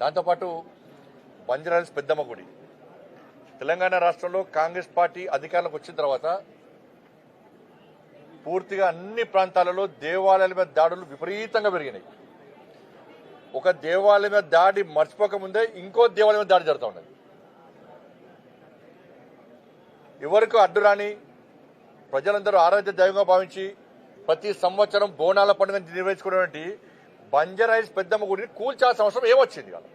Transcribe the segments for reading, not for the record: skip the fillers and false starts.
దాంతోపాటు బంజారాహిల్స్ పెద్దమ్మ గుడి తెలంగాణ రాష్ట్రంలో కాంగ్రెస్ పార్టీ అధికారంలోకి వచ్చిన తర్వాత పూర్తిగా అన్ని ప్రాంతాలలో దేవాలయాల మీద దాడులు విపరీతంగా పెరిగినాయి. ఒక దేవాలయం మీద దాడి మర్చిపోకముందే ఇంకో దేవాలయం మీద దాడి జరుగుతూ ఉన్నది. ఎవరికి అడ్డురాని ప్రజలందరూ ఆరాధ్య దైవంగా భావించి ప్రతి సంవత్సరం బోనాల పండుగ నిర్వహించుకునేటువంటి బంజారాహిల్స్ పెద్దమ్మ గుడిని కూల్చాల్సిన అవసరం ఏమొచ్చింది? కాదు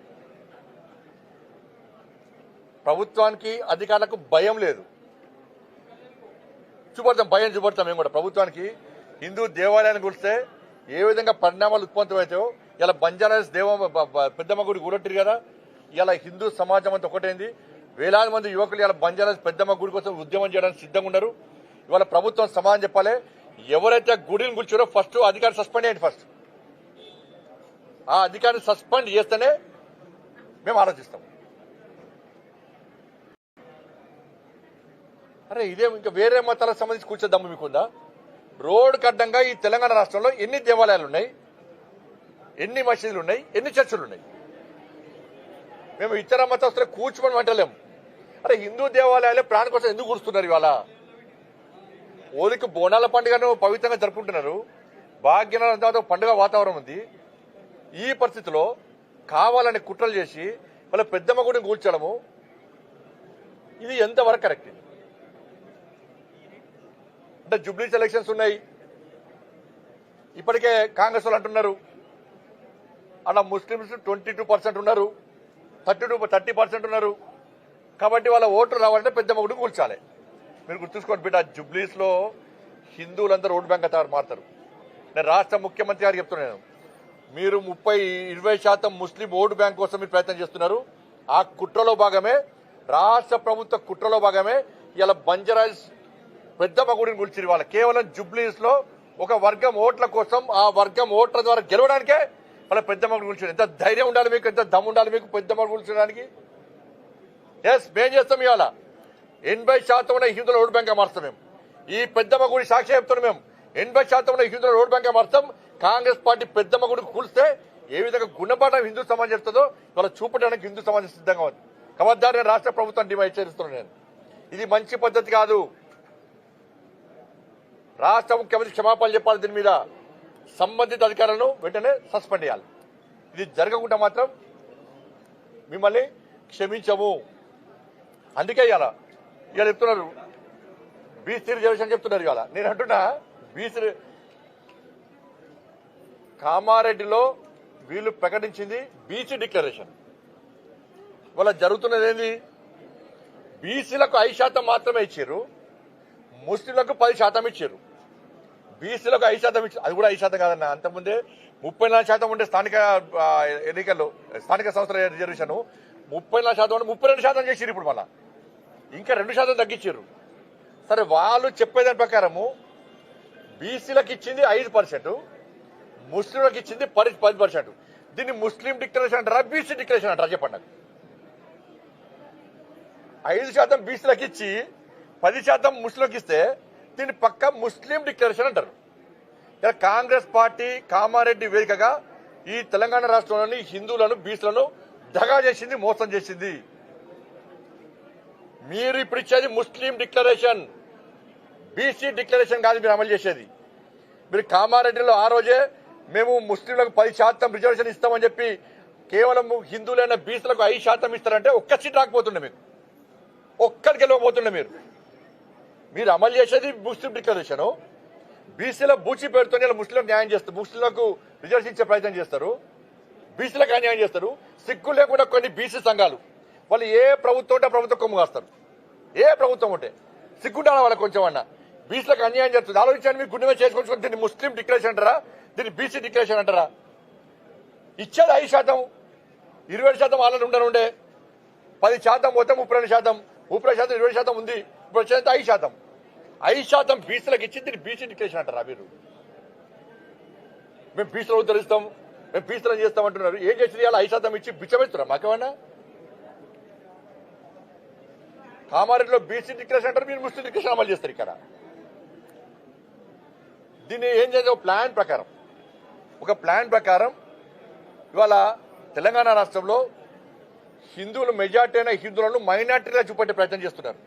ప్రభుత్వానికి అధికారులకు భయం లేదు. భయం చూపడతాం మేము కూడా. ప్రభుత్వానికి హిందూ దేవాలయాన్ని కూల్స్తే ఏ విధంగా పరిణామాలు ఉత్పన్నమవుతాయో ఇలా బంజారాహిల్స్ పెద్దమ్మ గుడి కూడొట్టిరు కదా. ఇలా హిందూ సమాజం అంతా ఒకటైంది. వేలాది మంది యువకులు ఇలా బంజారాహిల్స్ పెద్దమ్మ గుడి కోసం ఉద్యమం చేయడానికి సిద్ధంగా ఉన్నారు. ఇవాళ ప్రభుత్వం సమాధానం చెప్పాలి. ఎవరైతే గుడిని కూల్చారో ఫస్ట్ అధికారి సస్పెండ్ చేయండి. ఫస్ట్ ఆ అధికారిని సస్పెండ్ చేస్తేనే మేము ఆలోచిస్తాం. అరే ఇదేం ఇంకా వేరే మతాలకు సంబంధించి కూర్చోద్దాము మీకుందా? రోడ్డుకు అడ్డంగా ఈ తెలంగాణ రాష్ట్రంలో ఎన్ని దేవాలయాలు ఉన్నాయి, ఎన్ని మసీదులు ఉన్నాయి, ఎన్ని చర్చిలు ఉన్నాయి? మేము ఇతర మతస్థులకు కూర్చోమని అంటలేము. అరే హిందూ దేవాలయాలే ప్రాణం కోసం ఎందుకు కూర్చున్నారు? ఇవాళ ఓలికి బోనాల పండుగను పవిత్రంగా జరుపుకుంటున్నారు. భాగ్యనగరంతో పండుగ వాతావరణం ఉంది. ఈ పరిస్థితిలో కావాలని కుట్రలు చేసి వాళ్ళ పెద్దమ్మ గుడిని కూల్చడము ఇది ఎంతవరకు కరెక్ట్? అంటే జూబ్లీస్ ఎలక్షన్స్ ఉన్నాయి. ఇప్పటికే కాంగ్రెస్ వాళ్ళు అంటున్నారు అలా ముస్లింస్ 22% ఉన్నారు, 30% ఉన్నారు. కాబట్టి వాళ్ళ ఓట్లు రావాలంటే పెద్దమ్మ గుడిని కూల్చాలి. మీరు గుర్తుంచుకోండి బిడ్డ, జూబ్లీస్ లో హిందువులందరూ ఓటు బ్యాంక్ మారుతారు. నేను రాష్ట్ర ముఖ్యమంత్రి గారికి చెప్తున్నాను, మీరు 20% ముస్లిం ఓటు బ్యాంక్ కోసం మీరు ప్రయత్నం చేస్తున్నారు. ఆ కుట్రలో భాగమే, రాష్ట్ర ప్రభుత్వ కుట్రలో భాగమే ఇలా బంజారాహిల్స్ పెద్దమ్మ గుడిని కూల్చిరు. వాళ్ళ కేవలం జూబ్లీస్ లో ఒక వర్గం ఓట్ల కోసం, ఆ వర్గం ఓట్ల ద్వారా గెలవడానికే వాళ్ళ పెద్దమ్మ గుడిని కూల్చారు. ఎంత ధైర్యం ఉండాలి మీకు, ఎంత దమ్ము ఉండాలి మీకు పెద్దమ్మ కూల్చడానికి? ఎస్ మేం చేస్తాం. ఇవాళ 80% ఉన్న హిందువుల ఓటు బ్యాంక్ మారుస్తాం మేము. ఈ పెద్దమ్మ గుడి సాక్షి చెప్తున్నాం మేము. 80% ఉన్న హిందువుల ఓటు బ్యాంక్ మారుస్తాం. కాంగ్రెస్ పార్టీ పెద్దమ్మ గుడికి కూల్స్తే ఏ విధంగా గుణపాఠం హిందూ సమాజం చెప్తుందో ఇవాళ చూపడానికి హిందూ సమాజం సిద్ధంగా ఉంది. కాబట్టి నేను రాష్ట్ర ప్రభుత్వం డిమాండ్ హెచ్చరిస్తున్నాను. నేను ఇది మంచి పద్ధతి కాదు. రాష్ట్ర ముఖ్యమంత్రి క్షమాపణలు చెప్పాలి. దీని మీద సంబంధిత అధికారులను వెంటనే సస్పెండ్ చేయాలి. ఇది జరగకుండా మాత్రం మిమ్మల్ని క్షమించము. అందుకే ఇవాళ చెప్తున్నారు బీసీ రిజర్వేషన్ చెప్తున్నారు. ఇవాళ నేను అంటున్నా బీసీ కామారెడ్డిలో వీళ్ళు ప్రకటించింది బీసీ డిక్లరేషన్. వాళ్ళ జరుగుతున్నది ఏంది? బీసీలకు 5% మాత్రమే ఇచ్చారు, ముస్లింలకు 10% ఇచ్చారు. బీసీలకు 5% ఇచ్చారు. అది కూడా 5% కాదన్న, అంతకుముందే 34% ఉండే స్థానిక ఎన్నికల్లో స్థానిక సంస్థల రిజర్వేషన్ 34% ఉంటే 32% చేసిరు. ఇప్పుడు మళ్ళా ఇంకా 2% తగ్గించారు. సరే వాళ్ళు చెప్పేదాని ప్రకారము బీసీలకు ఇచ్చింది 5%, ముస్లింలకు ఇచ్చింది 10%. దీన్ని ముస్లిం డిక్లరేషన్ అంటారా, బీసీ డిక్లరేషన్ అంటారా? చెప్పండి నాకు. 5% బీసీలకు ఇచ్చి 10% ముస్లింలకు ఇస్తే దీన్ని పక్క ముస్లిం డిక్లరేషన్ అంటారు. ఇలా కాంగ్రెస్ పార్టీ కామారెడ్డి వేదికగా ఈ తెలంగాణ రాష్ట్రంలోని హిందువులను బీసీలను దగా చేసింది, మోసం చేసింది. మీరు ఇప్పుడు ఇచ్చేది ముస్లిం డిక్లరేషన్, బీసీ డిక్లరేషన్ కాదు మీరు అమలు చేసేది. మీరు కామారెడ్డిలో ఆ రోజే మేము ముస్లింలకు 10% రిజర్వేషన్ ఇస్తామని చెప్పి కేవలం హిందువులైన బీసీలకు 5% ఇస్తారంటే ఒక్క సీట్ రాకపోతుండే, మీకు ఒక్కరికి వెళ్ళకపోతుండే. మీరు అమలు చేసేది ముస్లిం డిక్లరేషన్. బీసీల బూచి పేరుతో ముస్లింలకు న్యాయం చేస్తారు, ముస్లింలకు రిజర్వేషన్ ఇచ్చే ప్రయత్నం చేస్తారు, బీసీలకు అన్యాయం చేస్తారు. సిగ్గు లేకుండా కొన్ని బీసీ సంఘాలు వాళ్ళు ఏ ప్రభుత్వం ఉంటే ప్రభుత్వం కొమ్ము కాస్తారు. ఏ ప్రభుత్వం ఉంటే సిగ్గుండాలి వాళ్ళకి కొంచెం అన్నా. బీసీలకు అన్యాయం చేస్తుంది. ఆలోచించండి. మీకు గుండె చేసుకొని దీన్ని ముస్లిం డిక్లరేషన్ అంటారా, దీన్ని బీసీ డిక్లరేషన్ అంటారా? ఇచ్చేది 5%, 20% వాళ్ళని ఉండనుండే. 10% పోతే 32%, 30%, 20% ఉంది. ఇప్పుడు వచ్చేది 5%. 5% బీసీలకు ఇచ్చింది దీన్ని బీసీ డిక్లరేషన్ అంటారా? మీరు మేము బీసీలో ఉద్ధరిస్తాం, మేము బీసీలను చేస్తామంటున్నారు. ఏం చేసింది? ఇలా 5% ఇచ్చి బిచ్చమెత్తురా మాకేమన్నా? కామారెడ్డిలో బీసీ డిక్లరేషన్ అంటారు, మీరు ముస్లిం డిక్లరేషన్ అమలు చేస్తారు. ఇక్కడ దీన్ని ఏం చేయాలి? ఒక ప్లాన్ ప్రకారం ఇవాళ తెలంగాణ రాష్ట్రంలో హిందువులు మెజార్టీ అయిన హిందువులను మైనార్టీగా చూపెట్టే ప్రయత్నం చేస్తున్నారు.